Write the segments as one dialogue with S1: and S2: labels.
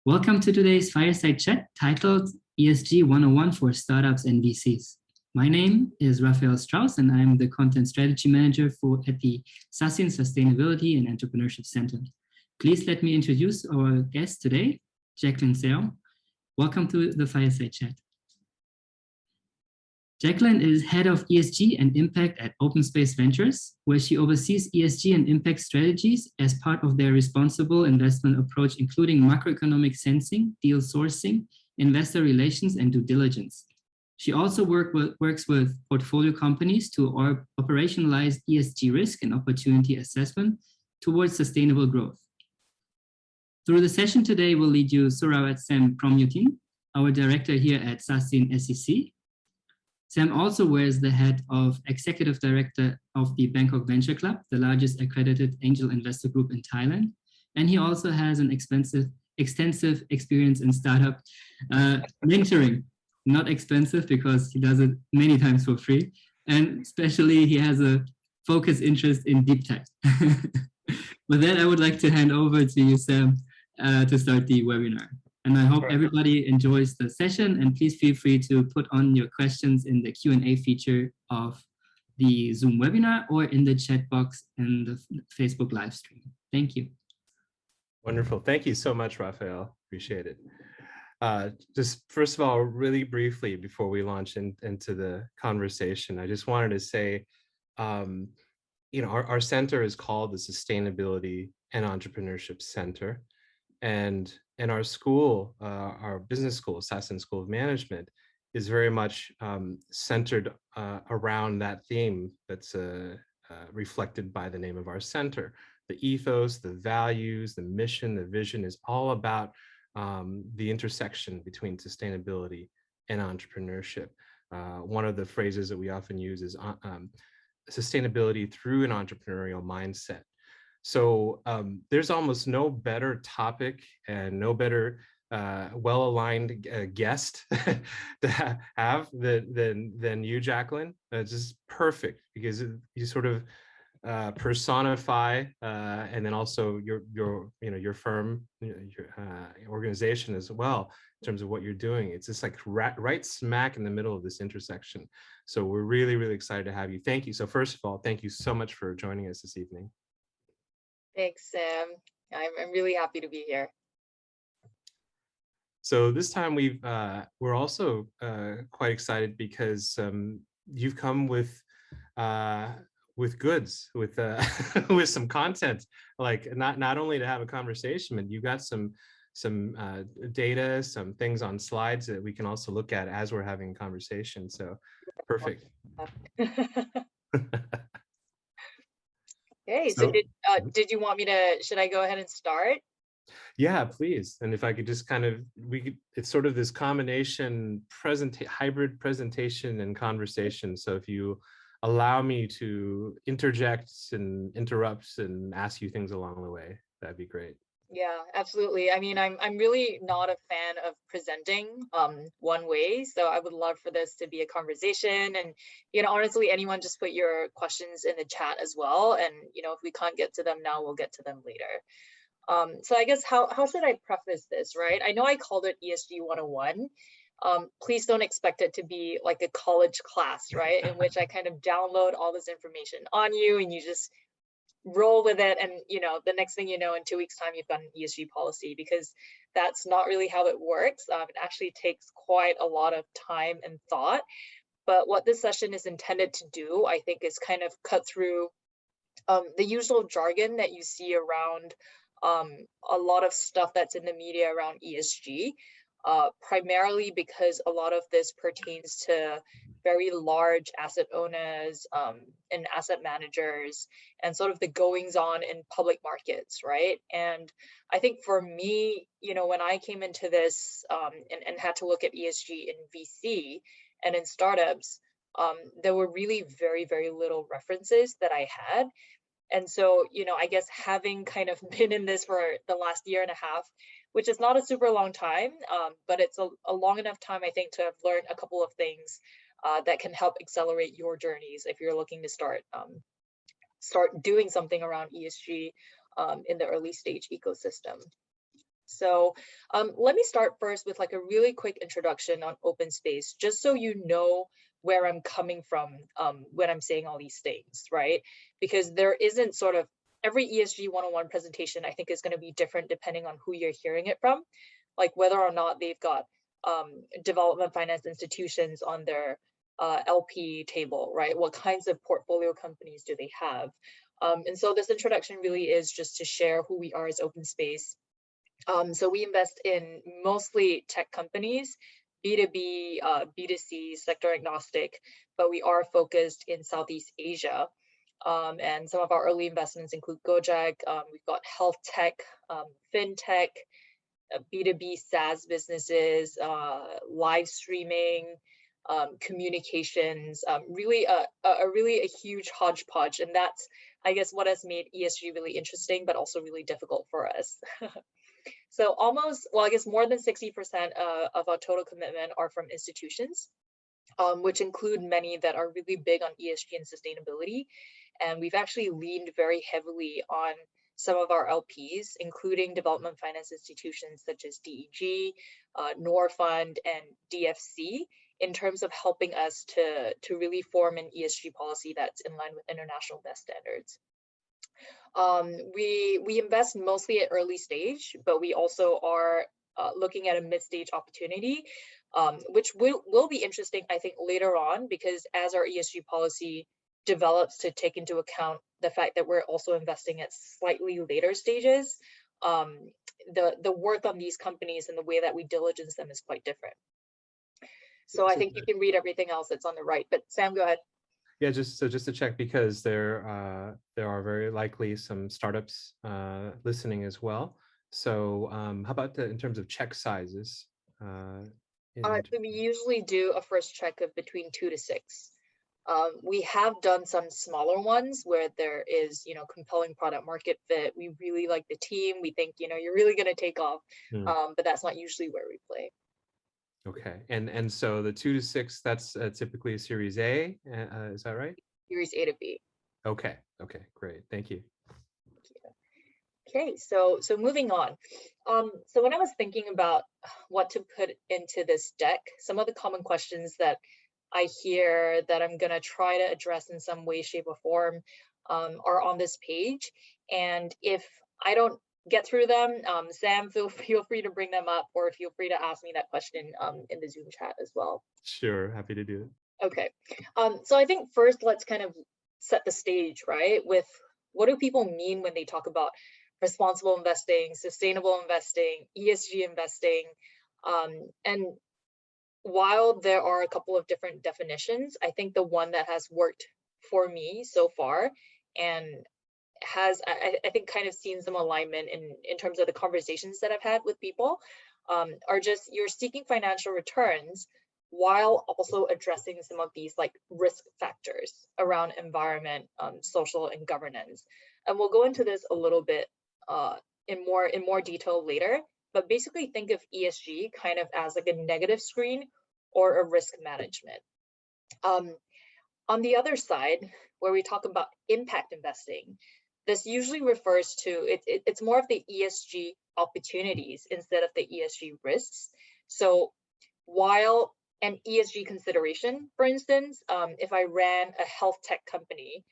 S1: Welcome to today's Fireside Chat titled ESG 101 for Startups and VCs. My name is Raphael Strauss and I'm the Content Strategy Manager at the Sasin Sustainability and Entrepreneurship Center. Please let me introduce our guest today, Jaclyn Seow. Welcome to the Fireside Chat. Jaclyn is Head of ESG and Impact at Openspace Ventures, where she oversees ESG and impact strategies as part of their responsible investment approach, including macroeconomic sensing, deal sourcing, investor relations, and due diligence. She also works with portfolio companies to operationalize ESG risk and opportunity assessment towards sustainable growth. Through the session today, we'll lead you Surawat Sam Promutin, our director here at Sasin SEC. Sam also wears the hat of Executive Director of the Bangkok Venture Club, the largest accredited angel investor group in Thailand. And he also has an extensive experience in startup mentoring. Not expensive because he does it many times for free. And especially he has a focused interest in deep tech. With that, I would like to hand over to you, Sam, to start the webinar. And I hope everybody enjoys the session, and please feel free to put on your questions in the Q&A feature of the Zoom webinar or in the chat box in the Facebook live stream. Thank you.
S2: Wonderful. Thank you so much, Raphael. Appreciate it. Just first of all, really briefly, before we launch into the conversation, I just wanted to say, our center is called the Sustainability and Entrepreneurship Center. And our school, our business school, Sasin School of Management, is very much centered around that theme that's reflected by the name of our center. The ethos, the values, the mission, the vision is all about the intersection between sustainability and entrepreneurship. One of the phrases that we often use is sustainability through an entrepreneurial mindset. So there's almost no better topic and no better well-aligned guest to have than you, Jaclyn. It's just perfect because you sort of personify and then also your firm, your organization as well in terms of what you're doing. It's just like right smack in the middle of this intersection. So we're really, really excited to have you. Thank you. So first of all, thank you so much for joining us this evening.
S3: Thanks, Sam. I'm really happy to be here.
S2: So this time we're also quite excited because you've come with goods, with with some content, like not only to have a conversation, but you've got some data, some things on slides that we can also look at as we're having a conversation. So perfect.
S3: Okay, so did you want me to, should I go ahead and start?
S2: Yeah, please. And if I could just it's sort of this combination hybrid presentation and conversation. So if you allow me to interject and interrupt and ask you things along the way, that'd be great.
S3: Yeah, absolutely. I mean, I'm really not a fan of presenting one way. So I would love for this to be a conversation. And, honestly, anyone just put your questions in the chat as well. And, if we can't get to them now, we'll get to them later. So I guess how should I preface this, right? I know I called it ESG 101. Please don't expect it to be like a college class, right? In which I kind of download all this information on you and you just roll with it, and the next thing you know, in 2 weeks time you've got an ESG policy, because that's not really how it works. It actually takes quite a lot of time and thought, but what this session is intended to do, I think, is kind of cut through the usual jargon that you see around a lot of stuff that's in the media around ESG, primarily because a lot of this pertains to very large asset owners and asset managers and sort of the goings on in public markets, right? And I think for me, when I came into this and had to look at ESG in VC and in startups, there were really very, very little references that I had. And so, I guess having kind of been in this for the last year and a half, which is not a super long time, but it's a long enough time, I think, to have learned a couple of things that can help accelerate your journeys if you're looking to start doing something around ESG in the early stage ecosystem. So let me start first with like a really quick introduction on Openspace, just so you know where I'm coming from when I'm saying all these things, right? Because there isn't sort of every ESG 101 presentation, I think, is going to be different depending on who you're hearing it from, like whether or not they've got development finance institutions on their LP table, right? What kinds of portfolio companies do they have? And so this introduction really is just to share who we are as Openspace. So we invest in mostly tech companies, B2B, B2C, sector agnostic, but we are focused in Southeast Asia. And some of our early investments include Gojek, we've got health tech, fintech, B2B SaaS businesses, live streaming, communications, really a huge hodgepodge. And that's, I guess, what has made ESG really interesting, but also really difficult for us. So almost, well, I guess more than 60% of our total commitment are from institutions, which include many that are really big on ESG and sustainability. And we've actually leaned very heavily on some of our LPs, including development finance institutions such as DEG, Norfund, and DFC, in terms of helping us to really form an ESG policy that's in line with international best standards. We invest mostly at early stage, but we also are looking at a mid-stage opportunity, which will be interesting, I think, later on, because as our ESG policy develops to take into account the fact that we're also investing at slightly later stages, the work on these companies and the way that we diligence them is quite different. So I think you can read everything else that's on the right, but Sam, go ahead.
S2: Yeah, just to check, because there are very likely some startups listening as well. So how about in terms of check sizes?
S3: So we usually do a first check of between 2 to 6. We have done some smaller ones where there is, compelling product market fit. We really like the team. We think, you're really going to take off, but that's not usually where we play.
S2: Okay, and so the 2 to 6, that's typically a Series A, is that right?
S3: Series A to B.
S2: Okay, great, thank you.
S3: Okay, so moving on. So when I was thinking about what to put into this deck, some of the common questions that I hear that I'm gonna try to address in some way, shape, or form are on this page. And if I don't get through them, Sam, feel free to bring them up, or feel free to ask me that question in the Zoom chat as well.
S2: Sure, happy to do it.
S3: Okay, so I think first let's kind of set the stage, right? With what do people mean when they talk about responsible investing, sustainable investing, ESG investing, and while there are a couple of different definitions, I think the one that has worked for me so far and has, I think, kind of seen some alignment in terms of the conversations that I've had with people, are just you're seeking financial returns while also addressing some of these like risk factors around environment, social, and governance. And we'll go into this a little bit in more detail later. But basically think of ESG kind of as like a negative screen or a risk management. On the other side, where we talk about impact investing, this usually refers to, it's more of the ESG opportunities instead of the ESG risks. So while an ESG consideration, for instance, if I ran a health tech company,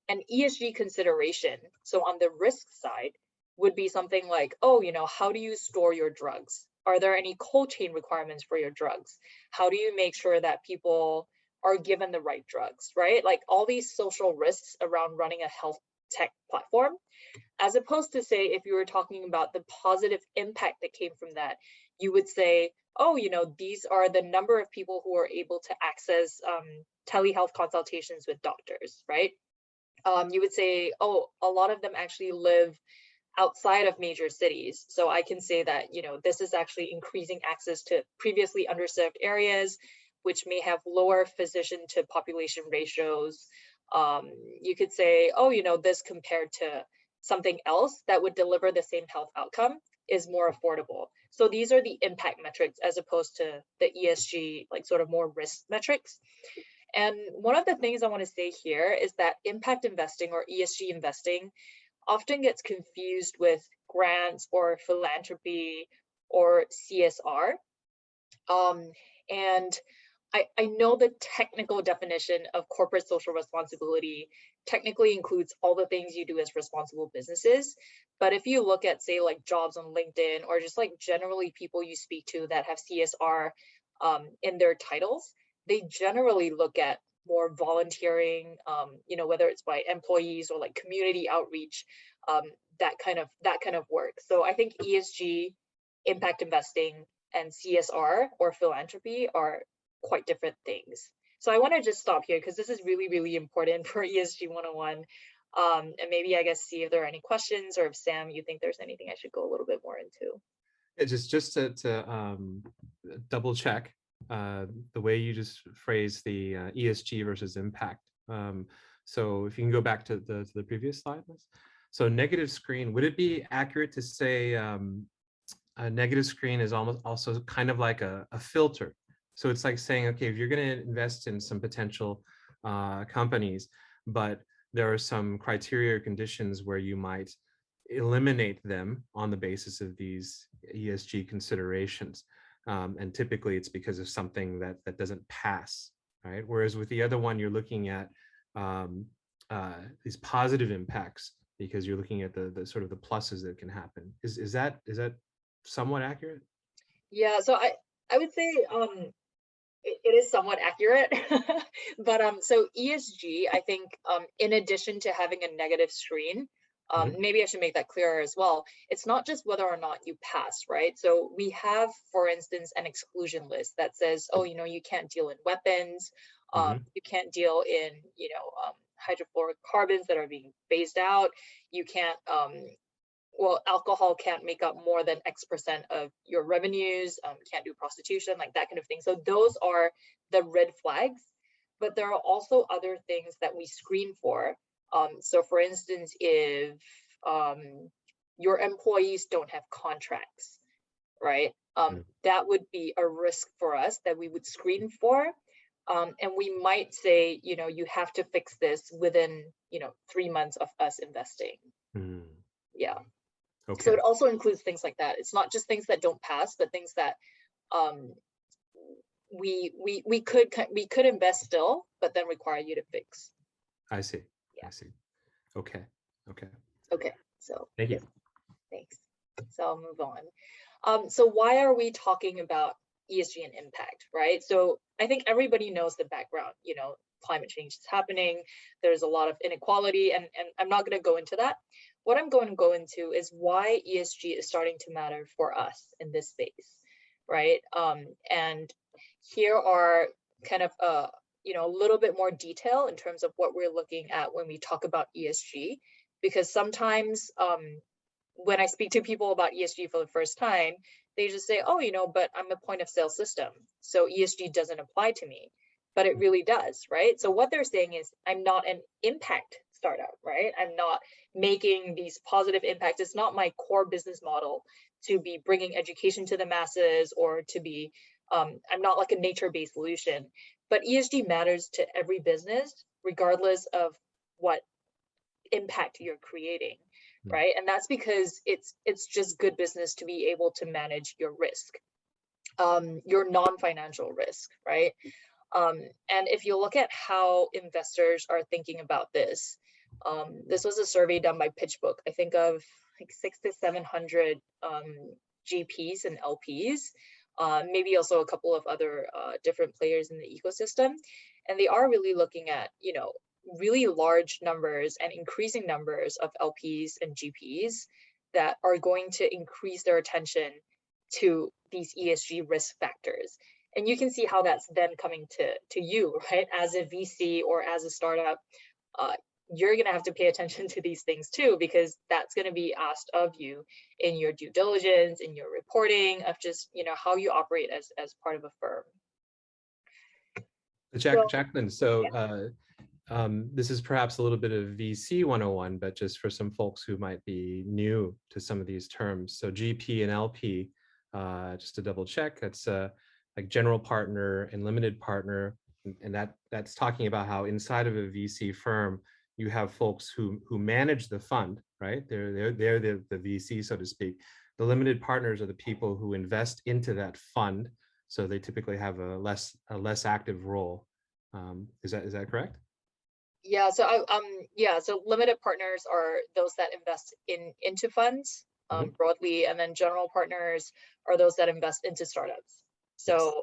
S3: an ESG consideration, so on the risk side, would be something like, oh, how do you store your drugs? Are there any cold chain requirements for your drugs? How do you make sure that people are given the right drugs, right? Like all these social risks around running a health tech platform, as opposed to say, if you were talking about the positive impact that came from that, you would say, oh, these are the number of people who are able to access telehealth consultations with doctors, right? You would say, oh, a lot of them actually live outside of major cities. So I can say that, this is actually increasing access to previously underserved areas, which may have lower physician to population ratios. You could say, oh, this compared to something else that would deliver the same health outcome is more affordable. So these are the impact metrics as opposed to the ESG, like sort of more risk metrics. And one of the things I want to say here is that impact investing or ESG investing often gets confused with grants or philanthropy or CSR. And I know the technical definition of corporate social responsibility technically includes all the things you do as responsible businesses. But if you look at, say, like jobs on LinkedIn, or just like generally people you speak to that have CSR in their titles, they generally look at more volunteering, whether it's by employees or like community outreach, that kind of work. So I think ESG, impact investing, and CSR or philanthropy are quite different things. So I want to just stop here because this is really, really important for ESG 101. And maybe, I guess, see if there are any questions, or if Sam, you think there's anything I should go a little bit more into.
S2: Yeah, just to double check the way you just phrased the ESG versus impact. So if you can go back to the previous slide, Liz. So negative screen, would it be accurate to say a negative screen is almost also kind of like a filter? So it's like saying, okay, if you're going to invest in some potential companies, but there are some criteria or conditions where you might eliminate them on the basis of these ESG considerations. And typically it's because of something that doesn't pass, right? Whereas with the other one, you're looking at these positive impacts because you're looking at the sort of the pluses that can happen. Is that somewhat accurate?
S3: Yeah, so I would say it is somewhat accurate, but so ESG, I think, in addition to having a negative screen, maybe I should make that clearer as well. It's not just whether or not you pass, right? So we have, for instance, an exclusion list that says, oh, you can't deal in weapons, you can't deal in, hydrofluorocarbons that are being phased out. You can't, alcohol can't make up more than X% of your revenues, can't do prostitution, like that kind of thing. So those are the red flags, but there are also other things that we screen for. So for instance, if your employees don't have contracts, right? That would be a risk for us that we would screen for. And we might say, you have to fix this within, 3 months of us investing. Yeah. Okay. So it also includes things like that. It's not just things that don't pass, but things that we could invest still, but then require you to fix.
S2: I see.
S3: Yeah.
S2: I see. Okay.
S3: So
S2: thank you.
S3: Thanks. So I'll move on. So why are we talking about ESG and impact, right? So I think everybody knows the background. Climate change is happening. There's a lot of inequality, and I'm not going to go into that. What I'm going to go into is why ESG is starting to matter for us in this space, right? And here are kind of a little bit more detail in terms of what we're looking at when we talk about ESG, because sometimes when I speak to people about ESG for the first time, they just say, oh, but I'm a point of sale system, so ESG doesn't apply to me. But it really does, right? So what they're saying is, I'm not an impact startup, right? I'm not making these positive impacts. It's not my core business model to be bringing education to the masses, or to be, I'm not like a nature-based solution. But ESG matters to every business, regardless of what impact you're creating, right? And that's because it's just good business to be able to manage your risk, your non-financial risk, right? And if you look at how investors are thinking about this, this was a survey done by PitchBook. I think of like 600 to 700 GPs and LPs, maybe also a couple of other different players in the ecosystem. And they are really looking at, really large numbers and increasing numbers of LPs and GPs that are going to increase their attention to these ESG risk factors. And you can see how that's then coming to you, right? As a VC or as a startup, you're going to have to pay attention to these things too, because that's going to be asked of you in your due diligence, in your reporting of just, how you operate as part of a firm.
S2: Jaclyn, so this is perhaps a little bit of VC 101, but just for some folks who might be new to some of these terms. So GP and LP, just to double check, that's like general partner and limited partner, and that's talking about how inside of a VC firm you have folks who manage the fund, right? They're the VC, so to speak. The limited partners are the people who invest into that fund, so they typically have a less active role. Is that correct?
S3: Yeah. So so limited partners are those that invest into funds broadly, and then general partners are those that invest into startups. So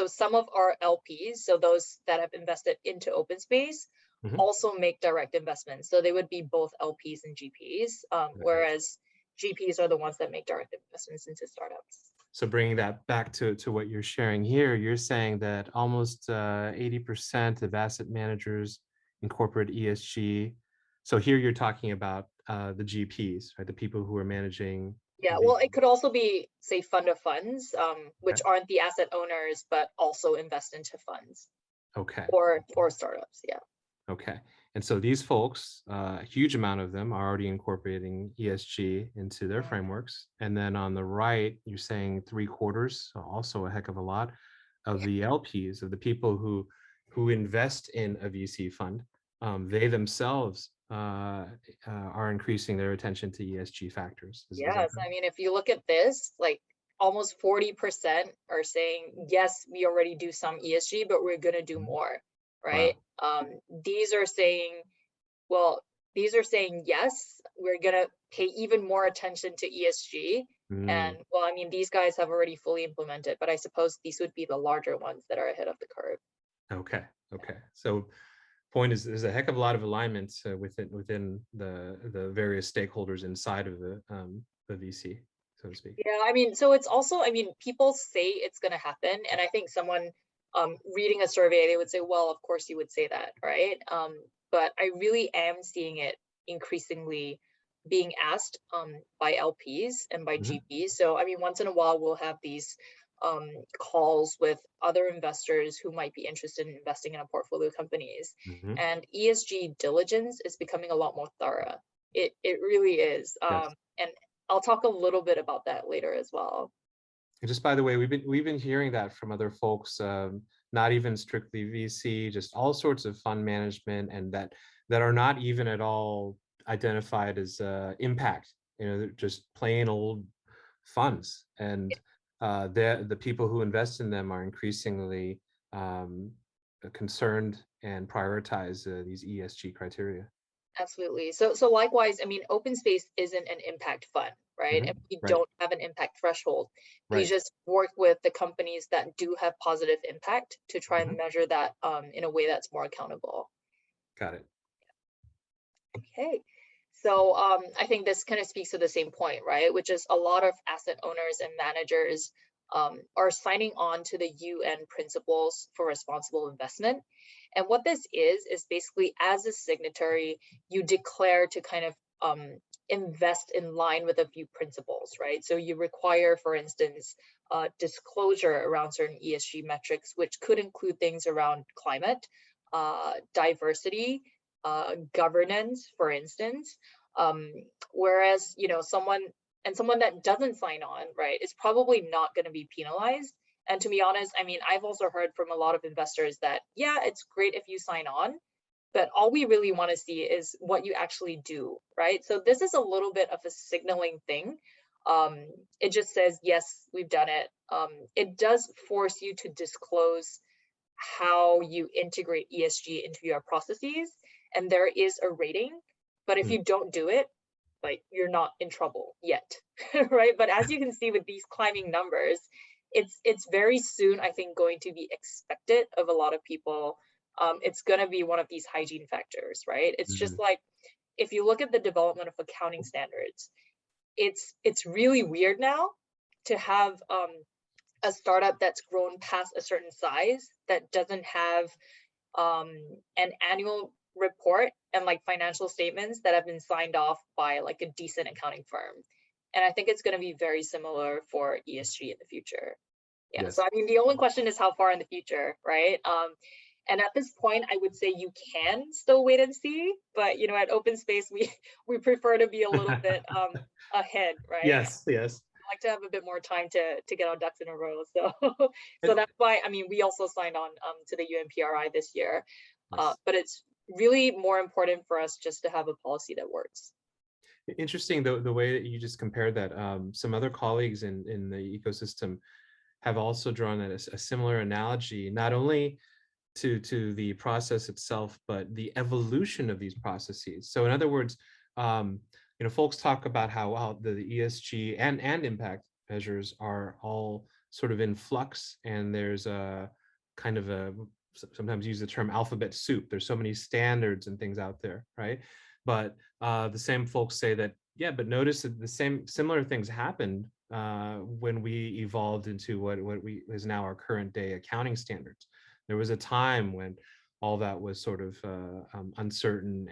S3: some of our LPs, so those that have invested into Openspace, also make direct investments. So they would be both LPs and GPs, whereas GPs are the ones that make direct investments into startups.
S2: So bringing that back to what you're sharing here, you're saying that almost 80% of asset managers incorporate ESG. So here you're talking about the GPs, right? The people who are managing.
S3: Yeah, well, it could also be, say, fund of funds, which aren't the asset owners, but also invest into funds.
S2: Okay.
S3: Or startups, yeah.
S2: Okay. And so these folks, a huge amount of them are already incorporating ESG into their frameworks. And then on the right, you're saying 3/4, so also a heck of a lot of the LPs, of the people who invest in a VC fund, they themselves are increasing their attention to ESG factors.
S3: Yes, I mean, if you look at this, like almost 40% are saying, yes, we already do some ESG, but we're going to do more, right? Wow. These are saying, yes, we're going to pay even more attention to ESG. And well, I mean, these guys have already fully implemented, but I suppose these would be the larger ones that are ahead of the curve.
S2: Okay. So point is, there's a heck of a lot of alignment within the various stakeholders inside of the VC, so to speak.
S3: Yeah, I mean, so it's also, I mean, people say it's going to happen, and I think someone reading a survey, they would say, well, of course you would say that, right? But I really am seeing it increasingly being asked by LPs and by GPs. So, I mean, once in a while, we'll have these calls with other investors who might be interested in investing in a portfolio companies. And ESG diligence is becoming a lot more thorough. It really is.
S2: Yes.
S3: And I'll talk a little bit about that later as well.
S2: And just by the way, we've been hearing that from other folks, not even strictly VC, just all sorts of fund management, and that are not even at all identified as impact. You know, they're just plain old funds, and the people who invest in them are increasingly concerned and prioritize these ESG criteria.
S3: Absolutely. So likewise, I mean, Openspace isn't an impact fund, right? And we don't have an impact threshold. We just work with the companies that do have positive impact to try and measure that in a way that's more accountable.
S2: Got it.
S3: Okay. So I think this kind of speaks to the same point, right? Which is a lot of asset owners and managers are signing on to the UN principles for responsible investment. And what this is basically, as a signatory, you declare to kind of invest in line with a few principles, right? So you require, for instance, disclosure around certain ESG metrics, which could include things around climate, diversity, governance, for instance. Whereas, you know, someone that doesn't sign on, right, is probably not going to be penalized. And to be honest, I mean, I've also heard from a lot of investors that, yeah, it's great if you sign on, but all we really want to see is what you actually do, right? So this is a little bit of a signaling thing. It just says, yes, we've done it. It does force you to disclose how you integrate ESG into your processes, and there is a rating, but if you don't do it, like, you're not in trouble yet, right? But as you can see with these climbing numbers, it's very soon, I think, going to be expected of a lot of people. It's going to be one of these hygiene factors, right? It's just like, if you look at the development of accounting standards, it's really weird now to have a startup that's grown past a certain size that doesn't have an annual report and like financial statements that have been signed off by like a decent accounting firm. And I think it's going to be very similar for ESG in the future. Yeah. Yes. So I mean, the only question is how far in the future, right? And at this point, I would say you can still wait and see, but you know, at Openspace, we prefer to be a little bit ahead, right?
S2: Yes.
S3: I like to have a bit more time to get our ducks in a row. So so that's why, I mean, we also signed on to the UNPRI this year, but it's really more important for us just to have a policy that works.
S2: Interesting, the way that you just compared that. Some other colleagues in the ecosystem have also drawn a similar analogy, not only to the process itself, but the evolution of these processes. So in other words, folks talk about how the ESG and impact measures are all sort of in flux, and there's a kind of sometimes use the term alphabet soup. There's so many standards and things out there, right? But the same folks say that, yeah, but notice that similar things happened when we evolved into what is now our current day accounting standards. There was a time when all that was sort of uncertain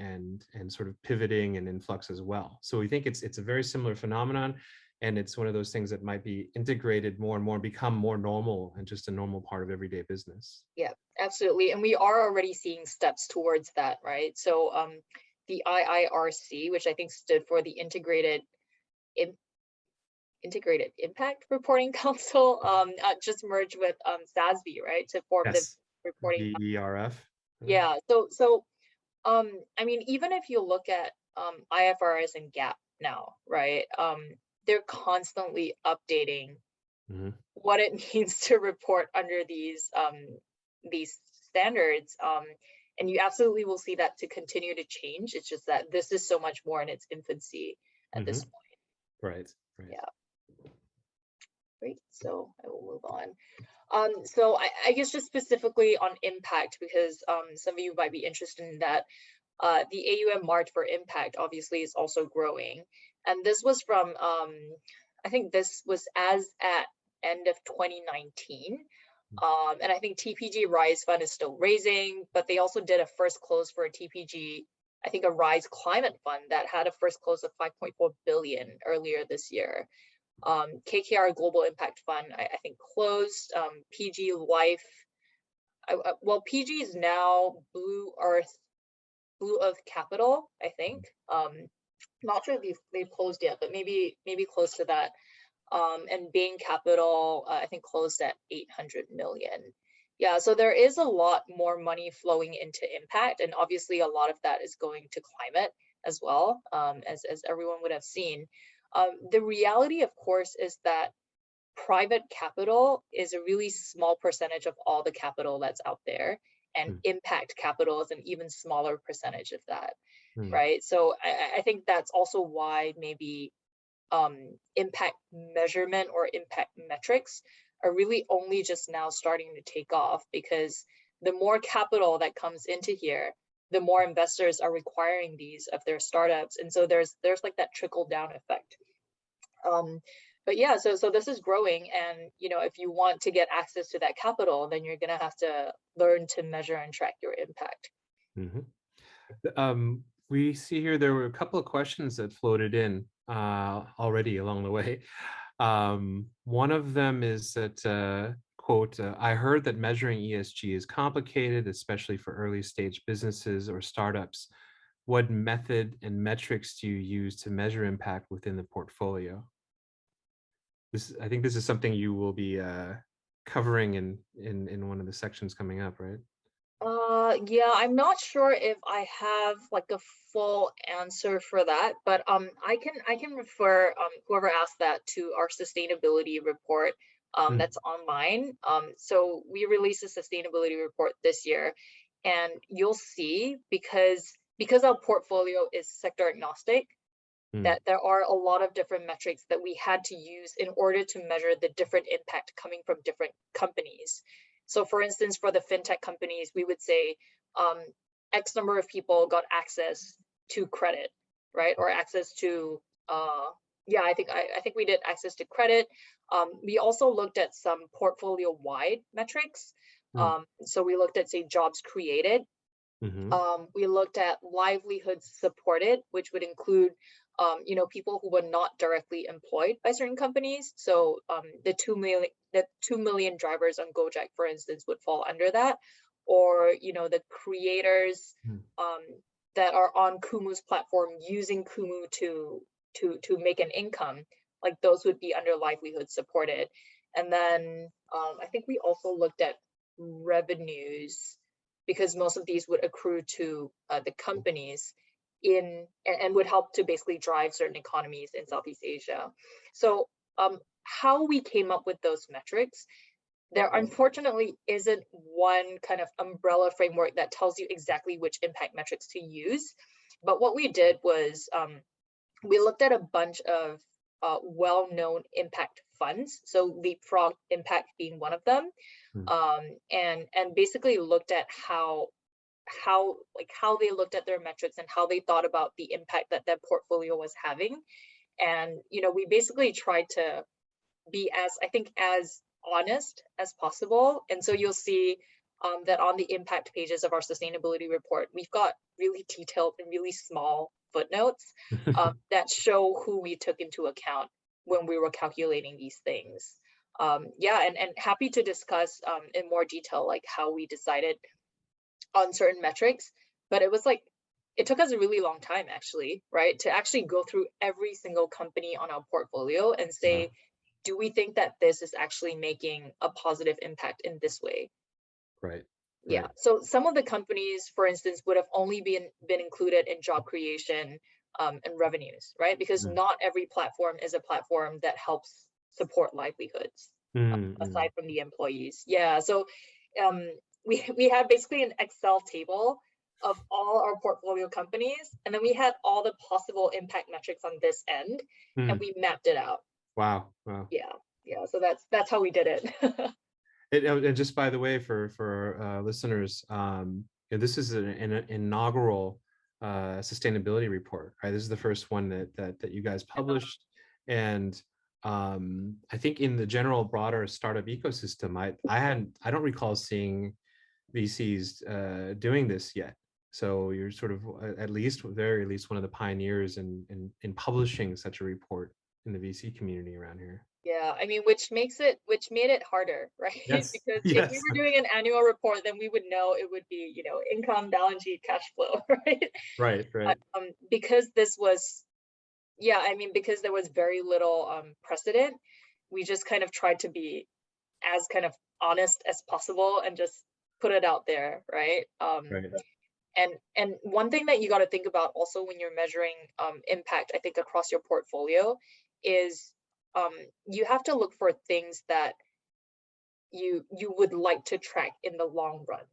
S2: and sort of pivoting and in flux as well. So we think it's a very similar phenomenon, and it's one of those things that might be integrated more and more, become more normal and just a normal part of everyday business.
S3: Yeah, absolutely. And we are already seeing steps towards that, right? So the IIRC, which I think stood for the Integrated Impact Reporting Council, just merged with SASB, right, to form
S2: Yes.
S3: the reporting.
S2: VERF.
S3: Yeah. So I mean, even if you look at IFRS and GAAP now, right, they're constantly updating what it means to report under these standards. And you absolutely will see that to continue to change. It's just that this is so much more in its infancy at this point.
S2: Right.
S3: Yeah. Great. So I will move on. So I guess just specifically on impact, because some of you might be interested in that, the AUM marked for impact obviously is also growing. And this was from, I think this was as at end of 2019. And I think TPG Rise Fund is still raising, but they also did a first close for a TPG, I think a Rise Climate Fund that had a first close of 5.4 billion earlier this year. KKR Global Impact Fund, I think closed. PG Life, well, PG is now Blue Earth Capital, I think. Not sure if they've closed yet, but maybe close to that. And Bain Capital, I think closed at 800 million. Yeah, so there is a lot more money flowing into impact, and obviously a lot of that is going to climate as well, as everyone would have seen. The reality, of course, is that private capital is a really small percentage of all the capital that's out there, and impact capital is an even smaller percentage of that, right? So I think that's also why maybe impact measurement or impact metrics are really only just now starting to take off, because the more capital that comes into here, the more investors are requiring these of their startups, and so there's like that trickle down effect. But yeah, so this is growing, and if you want to get access to that capital, then you're gonna have to learn to measure and track your impact.
S2: We see here there were a couple of questions that floated in already along the way. One of them is that, quote, I heard that measuring ESG is complicated, especially for early stage businesses or startups. What method and metrics do you use to measure impact within the portfolio? I think this is something you will be covering in one of the sections coming up, right?
S3: Yeah, I'm not sure if I have like a full answer for that, but I can refer whoever asked that to our sustainability report that's online. So we released a sustainability report this year, and you'll see, because our portfolio is sector agnostic, that there are a lot of different metrics that we had to use in order to measure the different impact coming from different companies. So for instance, for the fintech companies, we would say X number of people got access to credit, right? Or access to, yeah, I think we did access to credit. We also looked at some portfolio-wide metrics. So we looked at, say, jobs created. We looked at livelihoods supported, which would include people who were not directly employed by certain companies. So the 2 million drivers on Gojek, for instance, would fall under that. Or the creators that are on Kumu's platform using Kumu to make an income, like those would be under livelihood supported. And then I think we also looked at revenues, because most of these would accrue to the companies. and would help to basically drive certain economies in Southeast Asia. So how we came up with those metrics, there unfortunately isn't one kind of umbrella framework that tells you exactly which impact metrics to use. But what we did was we looked at a bunch of well-known impact funds, so Leapfrog Impact being one of them, and basically looked at how they looked at their metrics and how they thought about the impact that their portfolio was having. And we basically tried to be as honest as possible. And so you'll see that on the impact pages of our sustainability report, we've got really detailed and really small footnotes that show who we took into account when we were calculating these things. And happy to discuss in more detail like how we decided on certain metrics, but it took us a really long time actually, right, to actually go through every single company on our portfolio and say, do we think that this is actually making a positive impact in this way?
S2: Right.
S3: Yeah. So some of the companies, for instance, would have only been included in job creation and revenues, right? Because not every platform is a platform that helps support livelihoods aside from the employees. Yeah. So we had basically an Excel table of all our portfolio companies, and then we had all the possible impact metrics on this end, and we mapped it out.
S2: Wow.
S3: Yeah. So that's how we did it.
S2: And just by the way, for listeners, this is an inaugural sustainability report, right? This is the first one that you guys published, and I think in the general broader startup ecosystem, I don't recall seeing VCs doing this yet. So you're sort of very least one of the pioneers in publishing such a report in the VC community around here.
S3: Yeah, I mean, which made it harder, right?
S2: Yes.
S3: Because if we were doing an annual report, then we would know it would be, income, balance sheet, cash flow, right?
S2: Right.
S3: Because this was, because there was very little precedent, we just kind of tried to be as kind of honest as possible and just put it out there, right? And one thing that you got to think about also when you're measuring impact, I think, across your portfolio is you have to look for things that you would like to track in the long run.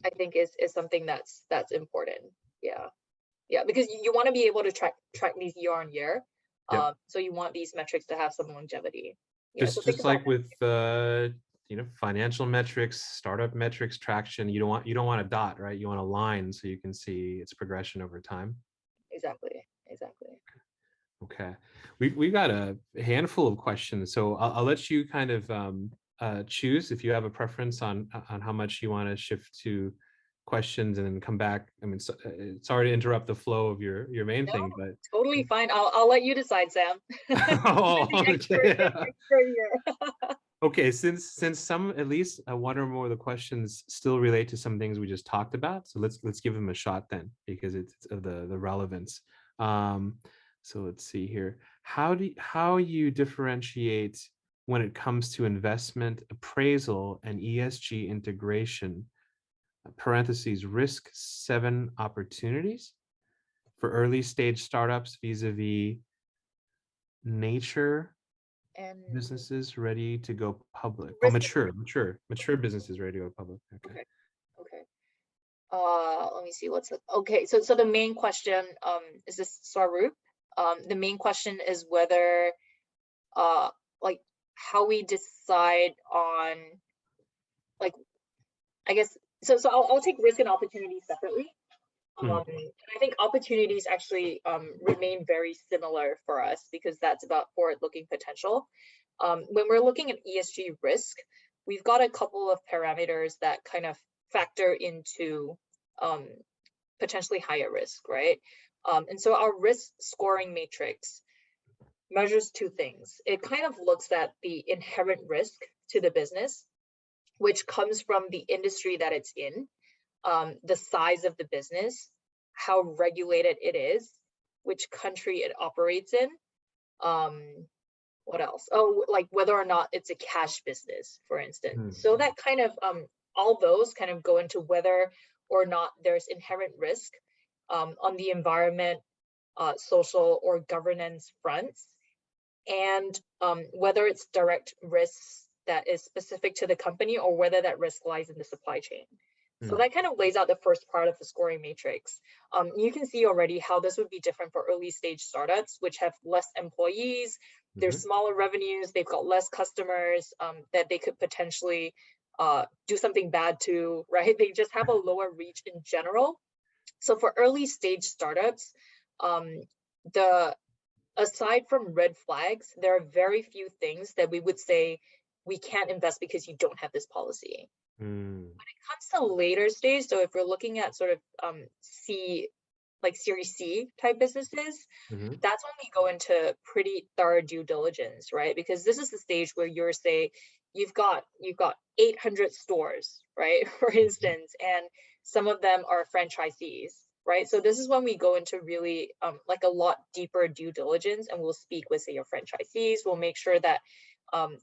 S3: I think is something that's important. Yeah, because you want to be able to track these year on year. So you want these metrics to have some longevity.
S2: Just like with financial metrics, startup metrics, traction, you don't want a dot, right? You want a line so you can see its progression over time.
S3: Exactly.
S2: Okay, we got a handful of questions, so I'll let you kind of choose if you have a preference on how much you want to shift to questions and then come back. I mean, sorry to interrupt the flow of your main thing, but
S3: totally fine. I'll let you decide, Sam.
S2: Oh, okay. Okay, since some, at least one or more of the questions still relate to some things we just talked about, so let's give them a shot then, because it's of the relevance. So let's see here. How you differentiate when it comes to investment appraisal and ESG integration, parentheses, risk 7 opportunities for early stage startups vis-a-vis nature and businesses ready to go public. Oh, mature businesses ready to go public. Okay.
S3: Let me see okay. So the main question is this Swaroop. The main question is whether how we decide on I guess so I'll take risk and opportunity separately. And I think opportunities actually remain very similar for us because that's about forward-looking potential. When we're looking at ESG risk, we've got a couple of parameters that kind of factor into potentially higher risk, right? And so our risk scoring matrix measures 2 things. It kind of looks at the inherent risk to the business, which comes from the industry that it's in, the size of the business, how regulated it is, which country it operates in, what else? Oh, like whether or not it's a cash business, for instance. So that kind of, all those kind of go into whether or not there's inherent risk on the environment, social, or governance fronts, and whether it's direct risks that is specific to the company or whether that risk lies in the supply chain. So that kind of lays out the first part of the scoring matrix. You can see already how this would be different for early stage startups, which have less employees, they're smaller revenues, they've got less customers that they could potentially do something bad to, right? They just have a lower reach in general. So for early stage startups, aside from red flags, there are very few things that we would say we can't invest because you don't have this policy. When it comes to later stage, so if we're looking at sort of Series C type businesses, that's when we go into pretty thorough due diligence, right? Because this is the stage where you're you've got 800 stores, right? For instance, and some of them are franchisees, right? So this is when we go into really like a lot deeper due diligence, and we'll speak with, say, your franchisees. We'll make sure that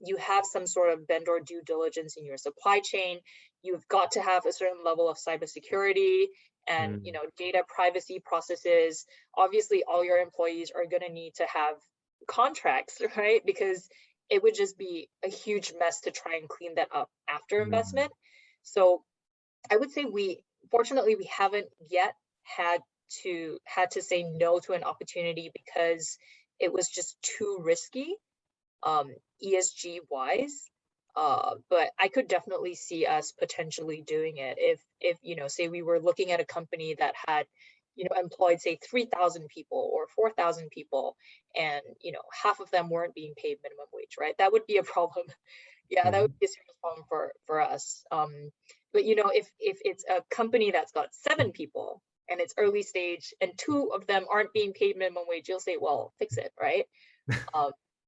S3: you have some sort of vendor due diligence in your supply chain. You've got to have a certain level of cybersecurity and data privacy processes. Obviously, all your employees are going to need to have contracts, right? Because it would just be a huge mess to try and clean that up after investment. So I would say fortunately, we haven't yet had to say no to an opportunity because it was just too risky, ESG wise. But I could definitely see us potentially doing it if say we were looking at a company that had employed, say, 3,000 people or 4,000 people, and half of them weren't being paid minimum wage, right? That would be a problem. Yeah, that would be a serious problem for us. But if it's a company that's got 7 people and it's early stage and 2 of them aren't being paid minimum wage, you'll say, well, fix it, right?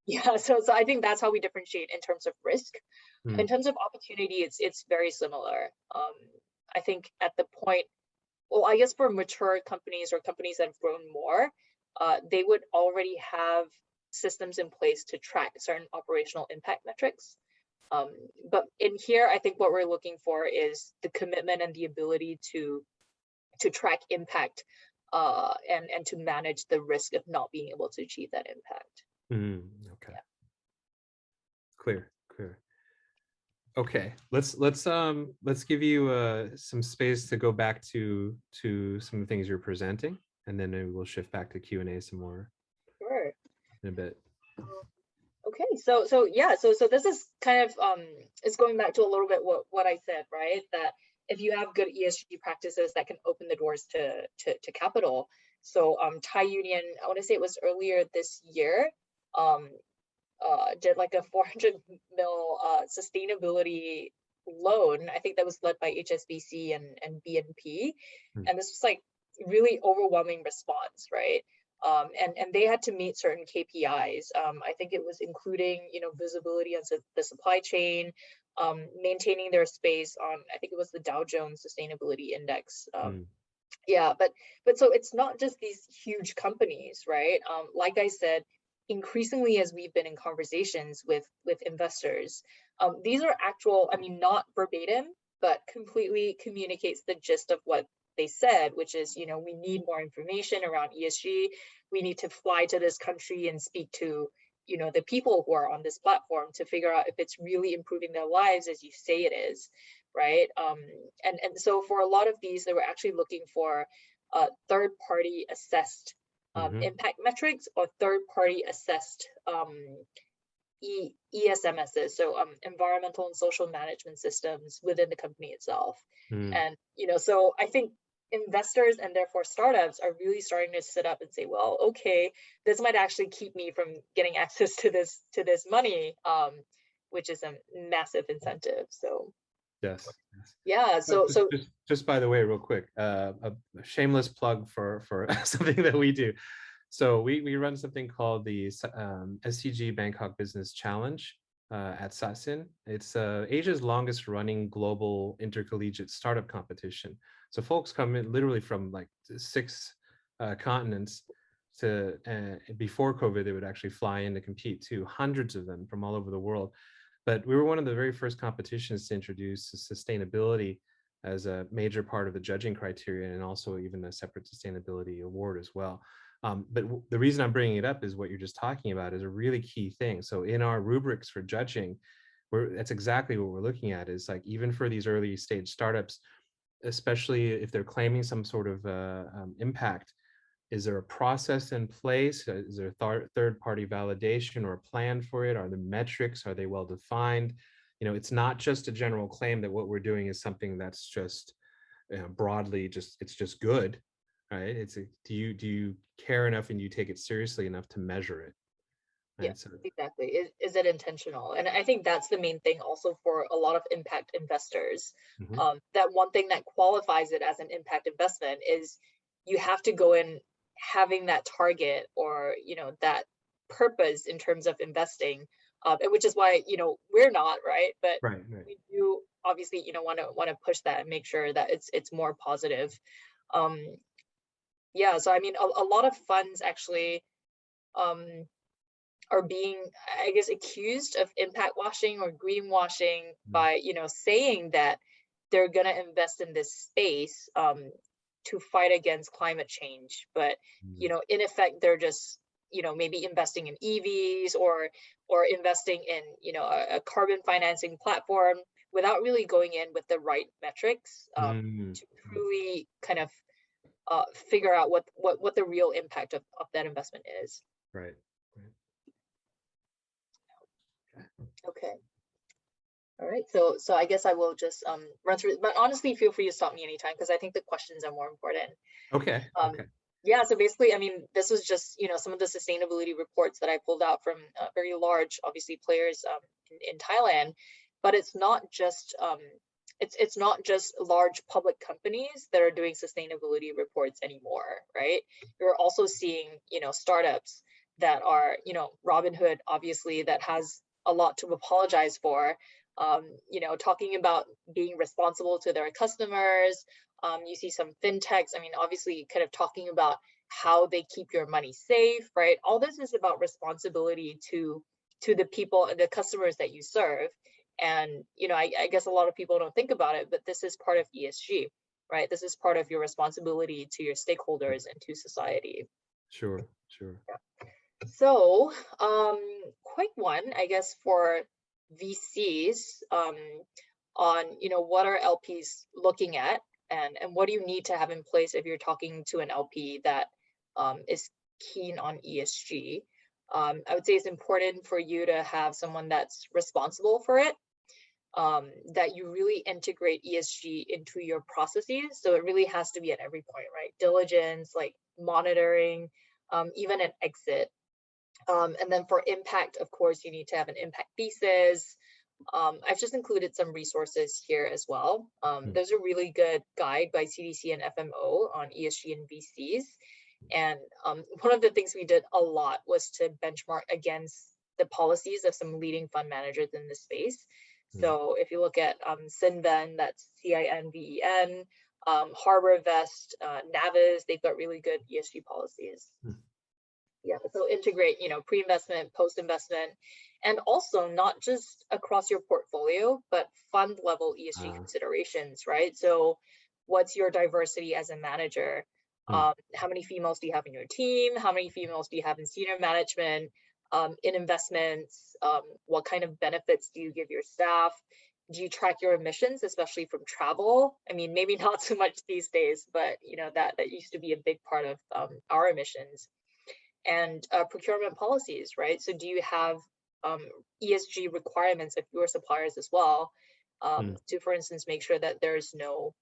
S3: Yeah, so I think that's how we differentiate in terms of risk. In terms of opportunity, it's very similar. I think at the point, well, I guess for mature companies or companies that have grown more, they would already have systems in place to track certain operational impact metrics. But in here, I think what we're looking for is the commitment and the ability to track impact and to manage the risk of not being able to achieve that impact.
S2: Okay. Yeah. Clear. Okay, let's give you some space to go back to some of the things you're presenting, and then maybe we'll shift back to Q&A some more.
S3: Sure.
S2: In a bit.
S3: Okay, so this is kind of it's going back to a little bit what I said, right? That if you have good ESG practices, that can open the doors to capital. So Thai Union, I want to say it was earlier this year, did like a 400 mil sustainability loan. I think that was led by HSBC and BNP, and this was like really overwhelming response, right? And they had to meet certain KPIs. I think it was including visibility on the supply chain, maintaining their space on, I think it was the Dow Jones Sustainability Index. Yeah, but so it's not just these huge companies, right? Like I said, increasingly as we've been in conversations with investors, these are actual, I mean, not verbatim, but completely communicates the gist of what they said, which is, we need more information around ESG. We need to fly to this country and speak to, the people who are on this platform to figure out if it's really improving their lives as you say it is, right? And so for a lot of these, they were actually looking for third-party assessed impact metrics or third-party assessed ESMSs, so environmental and social management systems within the company itself. And so I think investors and therefore startups are really starting to sit up and say, well, okay, this might actually keep me from getting access to this money, which is a massive incentive. So
S2: yes.
S3: Yeah. So
S2: just by the way, real quick, a shameless plug for something that we do. So we run something called the SCG Bangkok Business Challenge at Sasin. It's Asia's longest running global intercollegiate startup competition. So folks come in literally from like 6 continents to, before COVID, they would actually fly in to compete too, hundreds of them from all over the world. But we were one of the very first competitions to introduce sustainability as a major part of the judging criteria, and also even a separate sustainability award as well. But the reason I'm bringing it up is what you're just talking about is a really key thing. So in our rubrics for judging, that's exactly what we're looking at, is like, even for these early stage startups, especially if they're claiming some sort of impact, is there a process in place? Is there third-party validation or a plan for it? Are the metrics, are they well defined? It's not just a general claim that what we're doing is something that's just broadly it's just good, right? Do you care enough and you take it seriously enough to measure it? Right?
S3: Yeah, exactly. Is it intentional? And I think that's the main thing also for a lot of impact investors. That one thing that qualifies it as an impact investment is you have to go in having that target, or that purpose in terms of investing, and which is why we're not, right, but
S2: right.
S3: we do obviously want to push that and make sure that it's more positive. Yeah, so I mean a lot of funds actually are being, I guess, accused of impact washing or greenwashing by saying that they're going to invest in this space to fight against climate change, but in effect they're just maybe investing in EVs or investing in a carbon financing platform without really going in with the right metrics to truly kind of figure out what the real impact of that investment is.
S2: Right.
S3: Okay. All right. So I guess I will just run through, but honestly, feel free to stop me anytime because I think the questions are more important.
S2: Okay.
S3: Yeah. So basically, I mean, this was just some of the sustainability reports that I pulled out from very large, obviously, players in Thailand, but it's not just it's not just large public companies that are doing sustainability reports anymore, right? You're also seeing startups that are Robinhood, obviously, that has a lot to apologize for, talking about being responsible to their customers. You see some fintechs, I mean, obviously kind of talking about how they keep your money safe, right? All this is about responsibility to the people and the customers that you serve. And, I guess a lot of people don't think about it, but this is part of ESG, right? This is part of your responsibility to your stakeholders and to society.
S2: Sure.
S3: Yeah. So, quick one, I guess, for VCs on, what are LPs looking at and what do you need to have in place if you're talking to an LP that is keen on ESG. I would say it's important for you to have someone that's responsible for it, that you really integrate ESG into your processes. So it really has to be at every point, right? Diligence, like monitoring, even an exit. And then for impact, of course, you need to have an impact thesis. I've just included some resources here as well. There's a really good guide by CDC and FMO on ESG and VCs. And one of the things we did a lot was to benchmark against the policies of some leading fund managers in this space. So if you look at Cinven, that's CINVEN, HarborVest, Navis, they've got really good ESG policies. Yeah, so integrate, pre-investment, post-investment, and also not just across your portfolio, but fund level ESG considerations, right? So what's your diversity as a manager? How many females do you have in your team? How many females do you have in senior management, in investments? What kind of benefits do you give your staff? Do you track your emissions, especially from travel? I mean, maybe not so much these days, but that used to be a big part of our emissions. And procurement policies, right? So do you have ESG requirements of your suppliers as well, to, for instance, make sure that there's no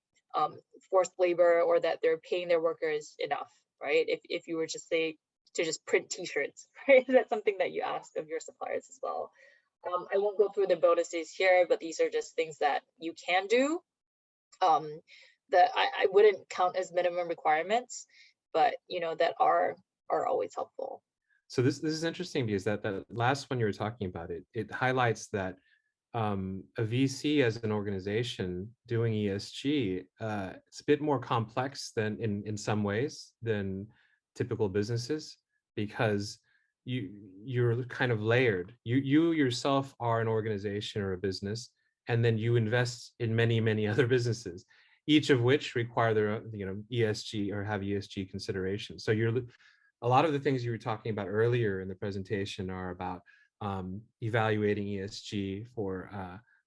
S3: forced labor or that they're paying their workers enough, right? If you were to say to just print t-shirts, right? That's something that you ask of your suppliers as well. I won't go through the bonuses here, but these are just things that you can do that I wouldn't count as minimum requirements, but that are always helpful.
S2: So this is interesting because that last one you were talking about, it highlights that a VC as an organization doing ESG, it's a bit more complex than in some ways than typical businesses, because you're kind of layered. You yourself are an organization or a business, and then you invest in many other businesses. each of which require their own, ESG or have ESG considerations. So a lot of the things you were talking about earlier in the presentation are about evaluating ESG for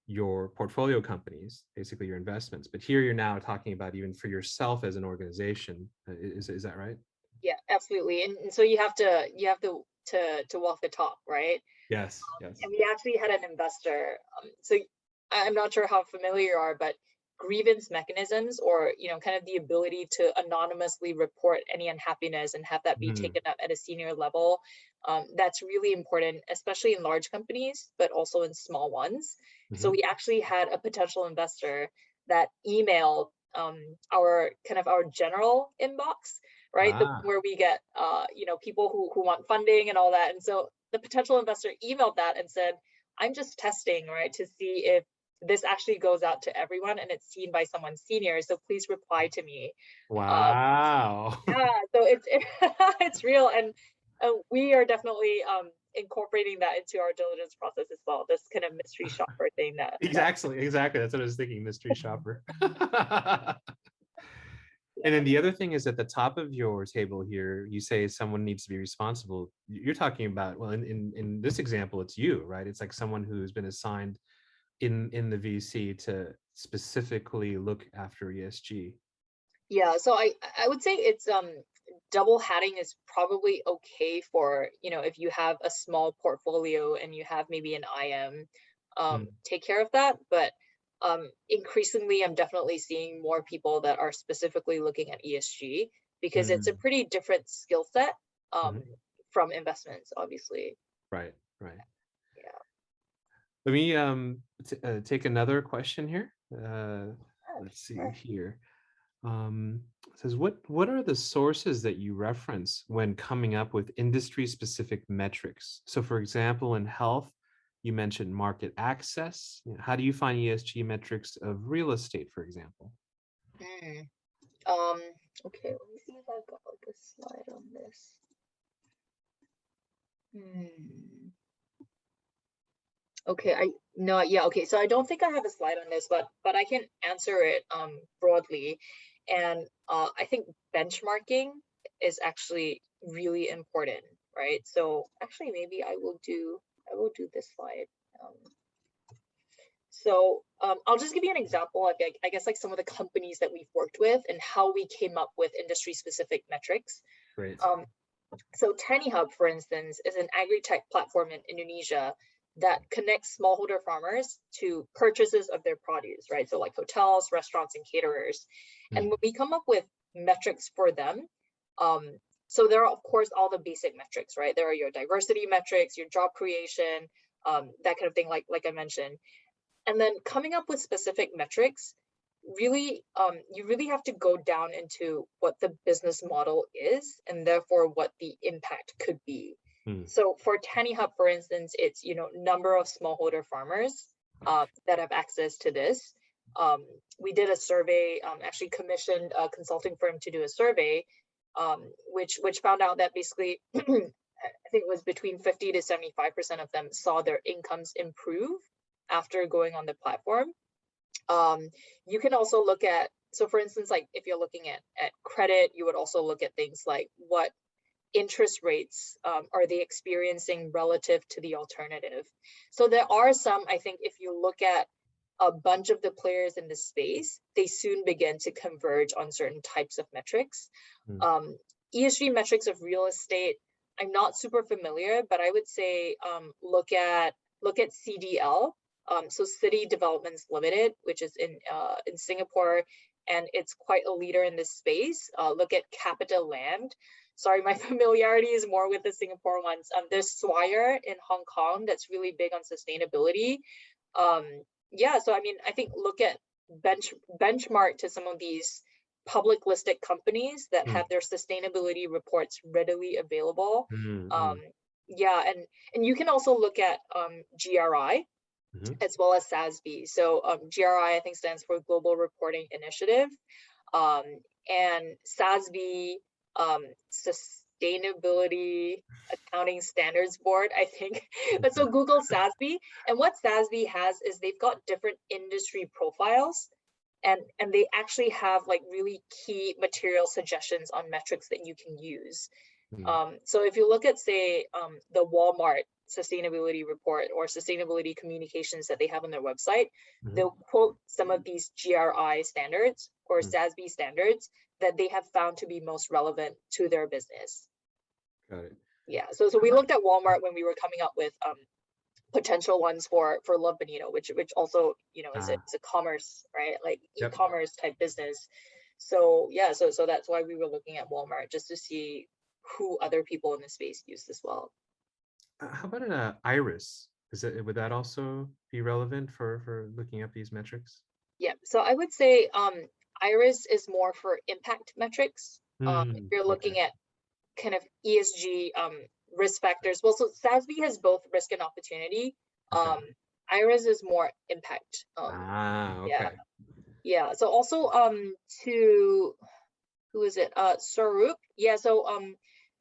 S2: your portfolio companies, basically your investments. But here you're now talking about even for yourself as an organization. Is that right?
S3: Yeah, absolutely. And so you have to walk the talk, right?
S2: Yes. Yes.
S3: And we actually had an investor. So I'm not sure how familiar you are, but grievance mechanisms, or kind of the ability to anonymously report any unhappiness and have that be taken up at a senior level, that's really important, especially in large companies, but also in small ones. So we actually had a potential investor that emailed our general inbox, right? Where we get people who want funding and all that. And so the potential investor emailed that and said, I'm just testing, right, to see if this actually goes out to everyone and it's seen by someone senior. So please reply to me.
S2: Wow.
S3: Yeah, so it's real, and we are definitely incorporating that into our diligence process as well. This kind of mystery shopper thing that
S2: exactly. That's what I was thinking. Mystery shopper. And then the other thing is at the top of your table here, you say someone needs to be responsible. You're talking about, well, in this example, it's you, right? It's like someone who's been assigned in the VC to specifically look after ESG.
S3: Yeah, so I would say it's double hatting is probably okay for, if you have a small portfolio and you have maybe an IM, take care of that. But increasingly, I'm definitely seeing more people that are specifically looking at ESG, because it's a pretty different skill set from investments, obviously.
S2: Right.
S3: Yeah.
S2: Let me take another question here. Let's see here. It says, what are the sources that you reference when coming up with industry-specific metrics? So, for example, in health, you mentioned market access. How do you find ESG metrics of real estate, for example?
S3: Okay, let me see if I've got like a slide on this. Okay, so I don't think I have a slide on this, but I can answer it broadly. And I think benchmarking is actually really important, right? So actually, maybe I will do this slide. So I'll just give you an example of, I guess, like some of the companies that we've worked with and how we came up with industry-specific metrics.
S2: Great.
S3: So Tanihub, for instance, is an agri-tech platform in Indonesia that connects smallholder farmers to purchases of their produce, right? So like hotels, restaurants, and caterers. And when we come up with metrics for them, so there are, of course, all the basic metrics, right? There are your diversity metrics, your job creation, that kind of thing, like I mentioned. And then coming up with specific metrics, really, you really have to go down into what the business model is, and therefore what the impact could be. So for Tanihub, for instance, it's number of smallholder farmers that have access to this. We did a survey, actually commissioned a consulting firm to do a survey, which found out that basically, I think it was between 50 to 75% of them saw their incomes improve after going on the platform. You can also look at, so for instance, like if you're looking at credit, you would also look at things like what interest rates are they experiencing relative to the alternative. So there are some, I think, if you look at a bunch of the players in this space, they soon begin to converge on certain types of metrics. ESG metrics of real estate, I'm not super familiar, but I would say look at CDL, so City Developments Limited, which is in Singapore, and it's quite a leader in this space. Look at Capita Land. Sorry, my familiarity is more with the Singapore ones. There's Swire in Hong Kong that's really big on sustainability. Yeah, so I mean, I think look at benchmark to some of these public listed companies that have their sustainability reports readily available. Yeah, and you can also look at GRI as well as SASB. So GRI, I think, stands for Global Reporting Initiative, and SASB, Sustainability Accounting Standards Board, I think. But so Google SASB, and what SASB has is they've got different industry profiles And they actually have like really key material suggestions on metrics that you can use. So if you look at, say, the Walmart sustainability report or sustainability communications that they have on their website, they'll quote some of these GRI standards or SASB standards that they have found to be most relevant to their business.
S2: Got it.
S3: Yeah, so we looked at Walmart when we were coming up with potential ones for Love Bonito, which also, you know, is a commerce, right? Like e-commerce type business. So yeah, so that's why we were looking at Walmart, just to see who other people in the space use as well.
S2: How about an iris? Would that also be relevant for looking at these metrics?
S3: Yeah, so I would say iris is more for impact metrics. If you're looking at kind of ESG risk factors, well, so SASB has both risk and opportunity. Iris is more impact.
S2: Okay.
S3: Yeah. So also to who is it? Sarup. Yeah. So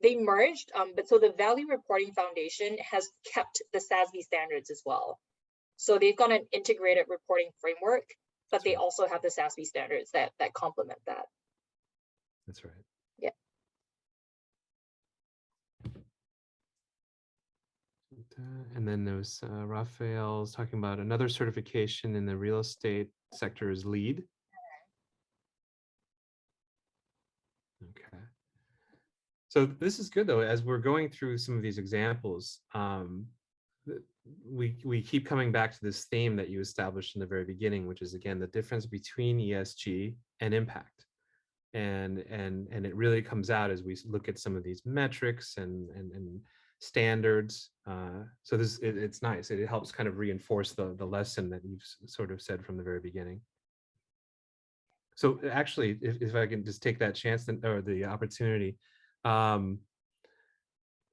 S3: they merged, but so the Value Reporting Foundation has kept the SASB standards as well. So they've got an integrated reporting framework, but they also have the SASB standards that complement that.
S2: That's right.
S3: Yeah.
S2: And then there was Raphael's talking about another certification in the real estate sector is LEED. Okay. So this is good though, as we're going through some of these examples, we keep coming back to this theme that you established in the very beginning, which is again the difference between ESG and impact. And it really comes out as we look at some of these metrics and standards. So it's nice. It helps kind of reinforce the lesson that you've sort of said from the very beginning. So actually, if I can just take that chance or the opportunity.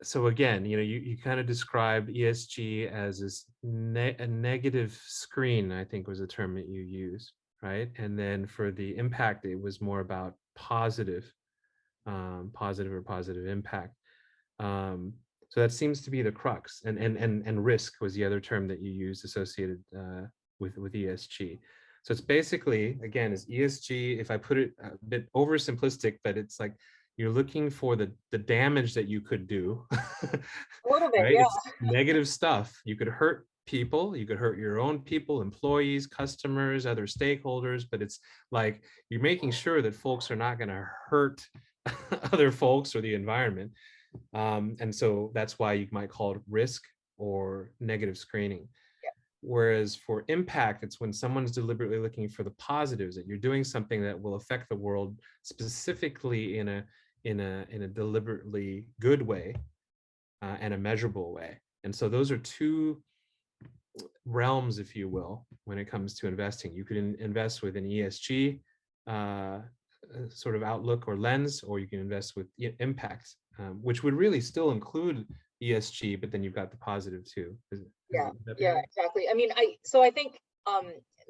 S2: So again, you know, you kind of describe ESG as this a negative screen, I think was the term that you used, right? And then for the impact, it was more about positive impact. So that seems to be the crux, and risk was the other term that you used associated with ESG. So it's basically, again, is ESG, if I put it a bit oversimplistic, but it's like you're looking for the damage that you could do.
S3: A little bit,
S2: right?
S3: yeah.
S2: It's negative stuff. You could hurt people, you could hurt your own people, employees, customers, other stakeholders, but it's like you're making sure that folks are not going to hurt other folks or the environment. And so that's why you might call it risk or negative screening.
S3: Yeah.
S2: Whereas for impact, it's when someone's deliberately looking for the positives, that you're doing something that will affect the world specifically in a deliberately good way and a measurable way. And so those are two realms, if you will, when it comes to investing. You could invest with an ESG sort of outlook or lens, or you can invest with impact, which would really still include ESG, but then you've got the positive too.
S3: Yeah, exactly. I mean, I think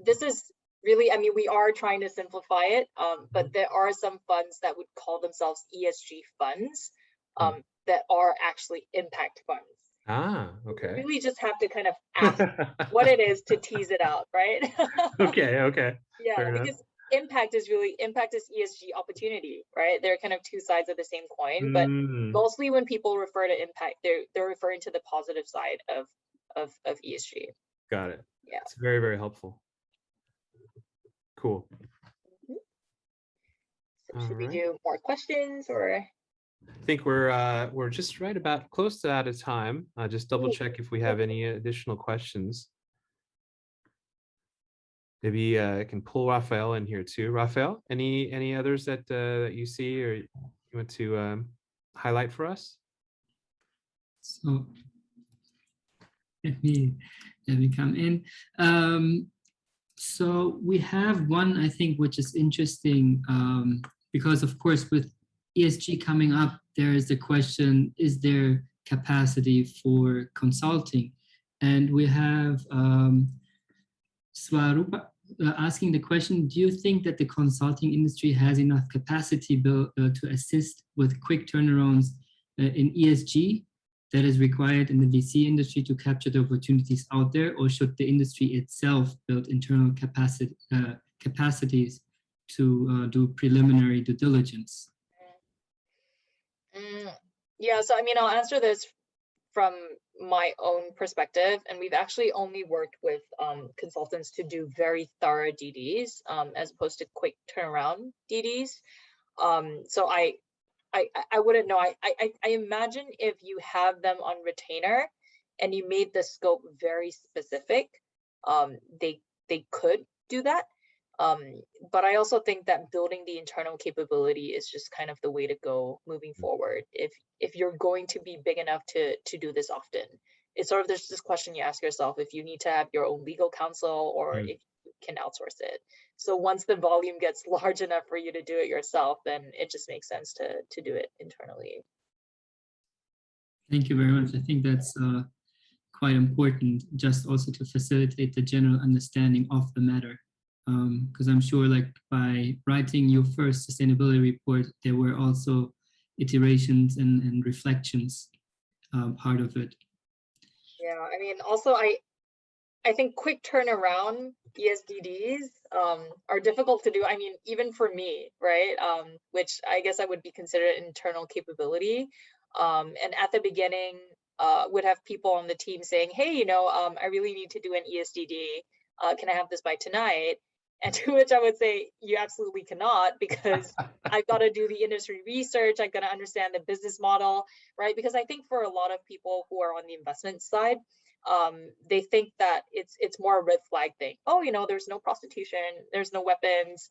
S3: this is really, I mean, we are trying to simplify it, but there are some funds that would call themselves ESG funds that are actually impact funds.
S2: Okay.
S3: You really just have to kind of ask what it is to tease it out, right?
S2: Okay.
S3: Yeah,
S2: fair
S3: because
S2: enough.
S3: impact is ESG opportunity, right? They're kind of two sides of the same coin, but mostly when people refer to impact, they're referring to the positive side of ESG.
S2: Got it.
S3: Yeah.
S2: It's very, very helpful. Cool.
S3: So should we do more questions, or?
S2: I think we're just right about close to out of time. Just double check if we have any additional questions. Maybe I can pull Raphael in here too. Raphael, any others that you see or you want to highlight for us?
S1: So let me come in. So we have one, I think, which is interesting because, of course, with ESG coming up, there is the question, is there capacity for consulting? And we have Swarupa asking the question, do you think that the consulting industry has enough capacity to assist with quick turnarounds in ESG that is required in the VC industry to capture the opportunities out there, or should the industry itself build internal capacities to do preliminary due diligence?
S3: Yeah, so I mean, I'll answer this from my own perspective, and we've actually only worked with consultants to do very thorough DDs as opposed to quick turnaround DDs. So I wouldn't know. I imagine if you have them on retainer and you made the scope very specific, they could do that. But I also think that building the internal capability is just kind of the way to go moving forward. If you're going to be big enough to do this often, it's sort of there's this question you ask yourself if you need to have your own legal counsel or if you can outsource it. So once the volume gets large enough for you to do it yourself, then it just makes sense to do it internally.
S1: Thank you very much. I think that's quite important, just also to facilitate the general understanding of the matter. Because I'm sure like by writing your first sustainability report, there were also iterations and reflections part of it. Yeah,
S3: I mean, also I think quick turnaround ESDDs are difficult to do. I mean, even for me, right? Which I guess I would be considered internal capability. And at the beginning, would have people on the team saying, hey, you know, I really need to do an ESDD. Can I have this by tonight? And to which I would say, you absolutely cannot, because I've got to do the industry research. I've got to understand the business model, right? Because I think for a lot of people who are on the investment side, they think that it's more a red flag thing. Oh, you know, there's no prostitution, there's no weapons,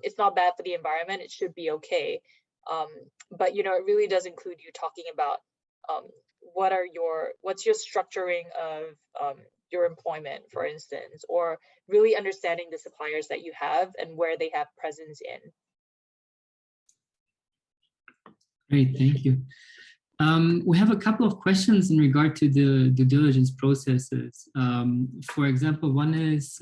S3: it's not bad for the environment, it should be okay. But you know, it really does include you talking about what's your structuring of your employment, for instance, or really understanding the suppliers that you have and where they have presence in.
S1: Great, thank you. We have a couple of questions in regard to the due diligence processes. For example, one is,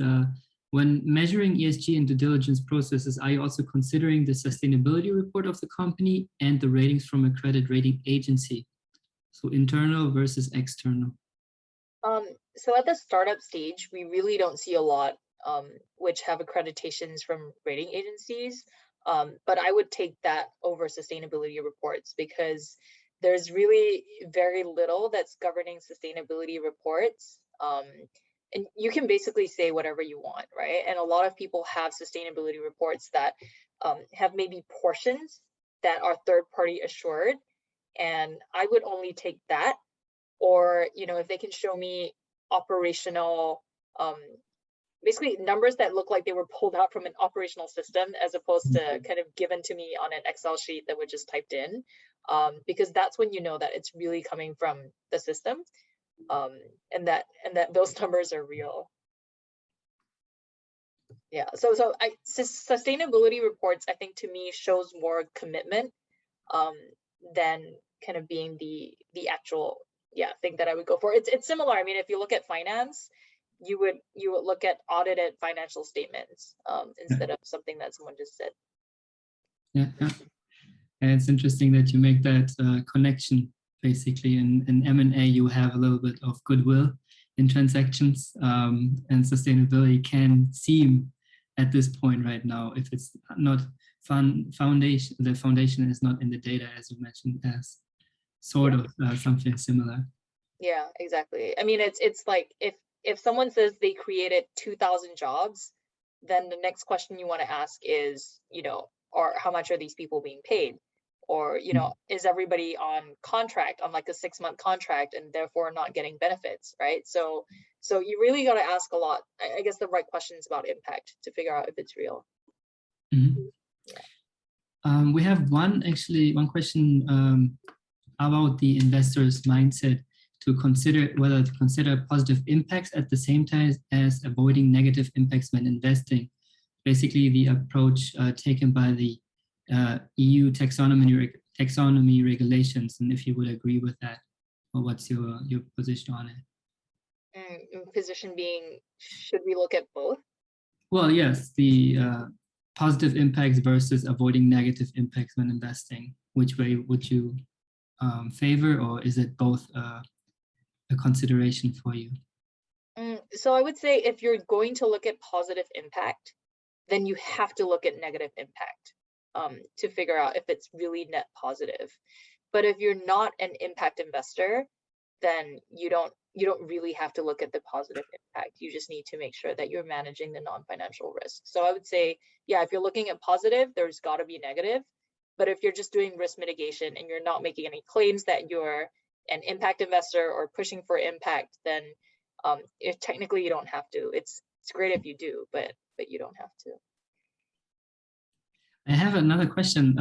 S1: when measuring ESG and due diligence processes, are you also considering the sustainability report of the company and the ratings from a credit rating agency? So internal versus external.
S3: So at the startup stage, we really don't see a lot which have accreditations from rating agencies, but I would take that over sustainability reports, because there's really very little that's governing sustainability reports. And you can basically say whatever you want, right? And a lot of people have sustainability reports that have maybe portions that are third-party assured, and I would only take that. Or, you know, if they can show me operational, basically numbers that look like they were pulled out from an operational system as opposed to kind of given to me on an Excel sheet that were just typed in, because that's when you know that it's really coming from the system, and that those numbers are real. Yeah, so sustainability reports, I think, to me shows more commitment than kind of being the actual thing that I would go for. It's similar. I mean, if you look at finance, you would look at audited financial statements instead of something that someone just said.
S1: Yeah. And it's interesting that you make that connection. Basically, in M&A, you have a little bit of goodwill in transactions, and sustainability can seem at this point right now, if it's not foundation, the foundation is not in the data, as you mentioned, as sort of something similar.
S3: Yeah, exactly. I mean, it's like if someone says they created 2,000 jobs, then the next question you want to ask is, you know, or how much are these people being paid? Or, you know, is everybody on contract, on like a 6-month contract, and therefore not getting benefits, right? So you really got to ask a lot, I guess, the right questions about impact to figure out if it's real.
S1: Mm-hmm. Yeah. We have one question about the investor's mindset whether to consider positive impacts at the same time as avoiding negative impacts when investing. Basically, the approach taken by the EU taxonomy regulations, and if you would agree with that, or what's your position on it?
S3: Position being, should we look at both?
S1: Well, yes, the positive impacts versus avoiding negative impacts when investing. Which way would you favor, or is it both a consideration for you?
S3: So I would say if you're going to look at positive impact, then you have to look at negative impact to figure out if it's really net positive. But if you're not an impact investor, then you don't really have to look at the positive impact. You just need to make sure that you're managing the non-financial risk. So I would say, yeah, if you're looking at positive, there's got to be negative. But if you're just doing risk mitigation and you're not making any claims that you're an impact investor or pushing for impact, then technically you don't have to. It's great if you do, but you don't have to.
S1: I have another question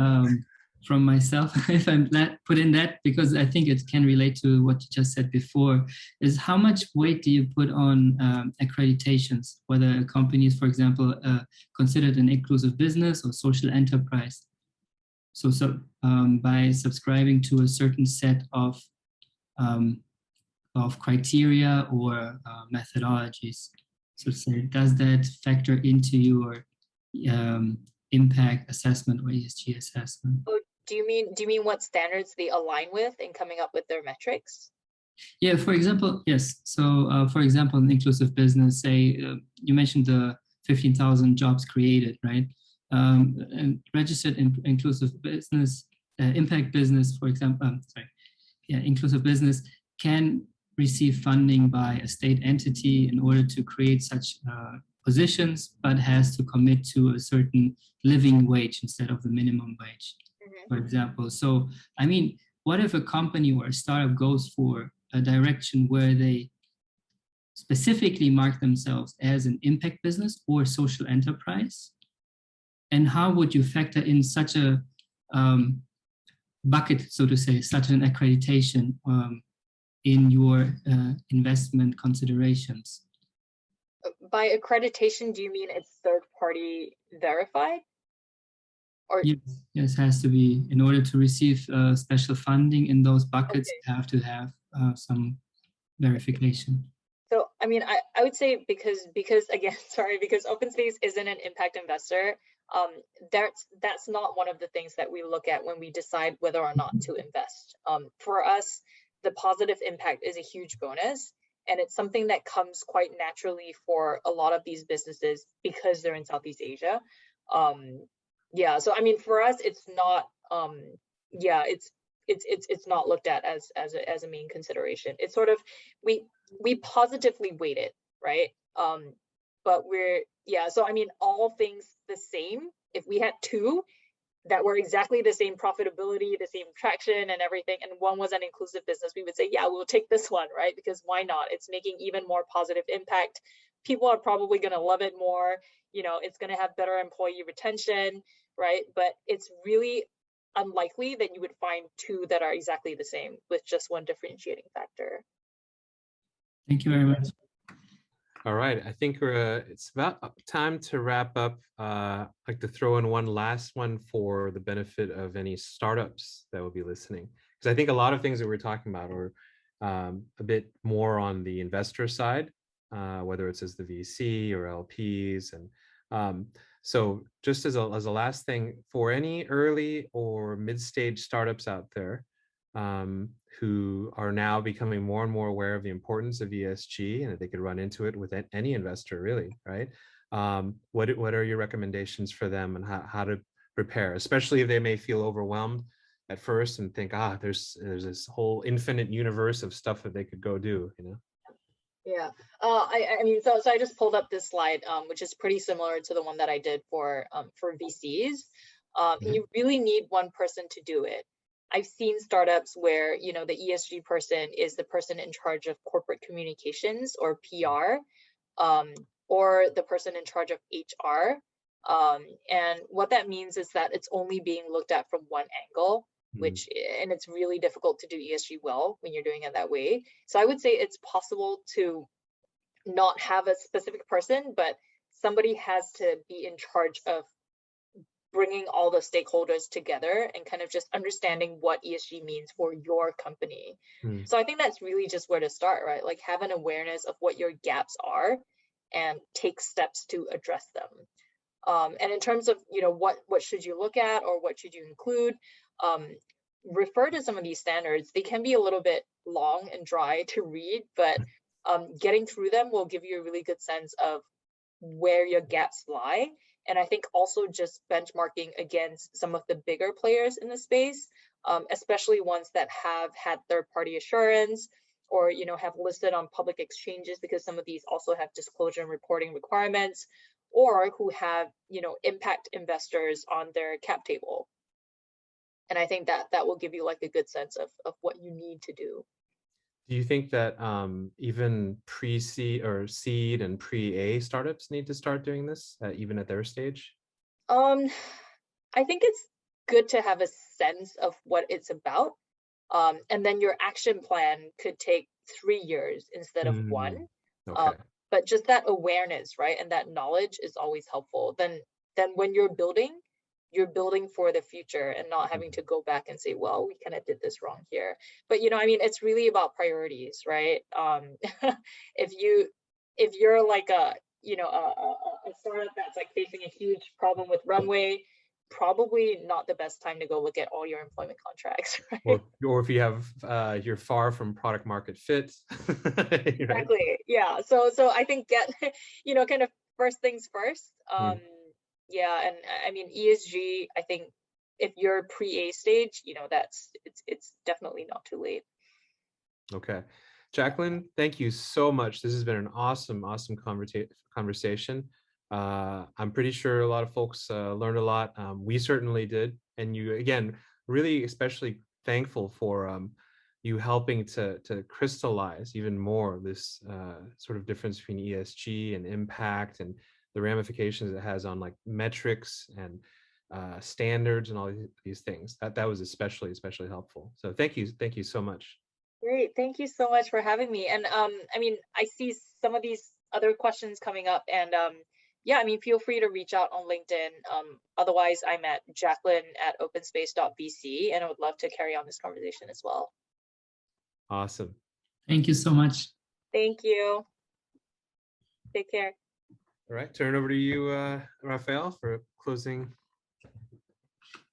S1: from myself, if I'm put in that, because I think it can relate to what you just said before, is how much weight do you put on accreditations, whether a company is, for example, considered an inclusive business or social enterprise? So by subscribing to a certain set of criteria or methodologies, so say, does that factor into your impact assessment or ESG assessment?
S3: Oh, do you mean what standards they align with in coming up with their metrics?
S1: Yeah, for example, yes. So for example, an inclusive business, say you mentioned the 15,000 jobs created, right? And registered inclusive business, impact business, for example, inclusive business can receive funding by a state entity in order to create such positions, but has to commit to a certain living wage instead of the minimum wage, for example. So, I mean, what if a company or a startup goes for a direction where they specifically mark themselves as an impact business or social enterprise? And how would you factor in such a bucket, so to say, such an accreditation in your investment considerations?
S3: By accreditation, do you mean it's third-party verified? Or
S1: yes, has to be. In order to receive special funding in those buckets, you have to have some verification.
S3: So, I mean, I would say because again, sorry, because Openspace isn't an impact investor, that's not one of the things that we look at when we decide whether or not to invest. For us, the positive impact is a huge bonus, and it's something that comes quite naturally for a lot of these businesses because they're in Southeast Asia. Yeah, so I mean, for us, it's not. It's not looked at as a main consideration. It's sort of we positively weight it, right? But so I mean, all things the same, if we had two that were exactly the same profitability, the same traction and everything, and one was an inclusive business, we would say, yeah, we'll take this one, right? Because why not? It's making even more positive impact. People are probably going to love it more. You know, it's going to have better employee retention, right? But it's really unlikely that you would find two that are exactly the same with just one differentiating factor.
S1: Thank you very much.
S2: All right, I think it's about time to wrap up. I'd like to throw in one last one for the benefit of any startups that will be listening, because I think a lot of things that we're talking about are a bit more on the investor side, whether it's as the VC or LPs. And so just as a last thing, for any early or mid-stage startups out there who are now becoming more and more aware of the importance of ESG, and that they could run into it with any investor, really, right? What are your recommendations for them, and how to prepare, especially if they may feel overwhelmed at first and think, there's this whole infinite universe of stuff that they could go do, you know?
S3: Yeah, I mean, so I just pulled up this slide, which is pretty similar to the one that I did for VCs. And you really need one person to do it. I've seen startups where, you know, the ESG person is the person in charge of corporate communications or PR, or the person in charge of HR. And what that means is that it's only being looked at from one angle, and it's really difficult to do ESG well when you're doing it that way. So I would say it's possible to not have a specific person, but somebody has to be in charge of bringing all the stakeholders together and kind of just understanding what ESG means for your company. So I think that's really just where to start, right? Like, have an awareness of what your gaps are and take steps to address them. And in terms of, you know, what should you look at or what should you include, refer to some of these standards. They can be a little bit long and dry to read, but getting through them will give you a really good sense of where your gaps lie And I think also just benchmarking against some of the bigger players in the space, especially ones that have had third-party assurance or have listed on public exchanges, because some of these also have disclosure and reporting requirements, or who have impact investors on their cap table. And I think that will give you like a good sense of what you need to do.
S2: Do you think that even pre-seed or seed and pre-A startups need to start doing this, even at their stage?
S3: I think it's good to have a sense of what it's about. And then your action plan could take 3 years instead of 1.
S2: Okay.
S3: But just that awareness, right? And that knowledge is always helpful. Then when you're building for the future and not having to go back and say, well, we kind of did this wrong here. But it's really about priorities, right? If you're like a startup that's like facing a huge problem with runway, probably not the best time to go look at all your employment contracts, right?
S2: Or if you have you're far from product market fit. Right?
S3: Exactly. Yeah. So I think get kind of first things first. Yeah, and I mean ESG, I think if you're pre-A stage, it's definitely not too late.
S2: Okay. Jaclyn, thank you so much. This has been an awesome conversation. I'm pretty sure a lot of folks learned a lot. We certainly did. And you, again, really especially thankful for you helping to crystallize even more this sort of difference between ESG and impact and the ramifications it has on like metrics and standards and all these things. That was especially helpful. So thank you so much.
S3: Great, thank you so much for having me. And I mean, I see some of these other questions coming up, and yeah, I mean, feel free to reach out on LinkedIn. Otherwise, I'm at Jaclyn@openspace.vc, and I would love to carry on this conversation as well.
S2: Awesome.
S1: Thank you so much.
S3: Thank you. Take care.
S2: All right, turn it over to you, Raphael, for closing.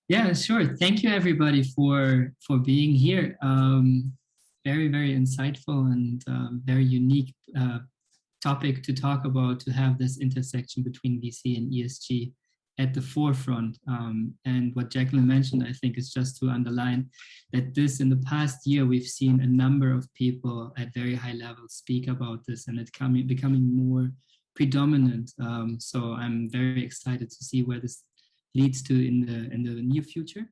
S1: Yeah, sure. Thank you, everybody, for being here. Very, very insightful and very unique topic to talk about, to have this intersection between VC and ESG at the forefront. And what Jaclyn mentioned, I think, is just to underline that this, in the past year, we've seen a number of people at very high levels speak about this, and it's becoming more predominant. So I'm very excited to see where this leads to in the near future.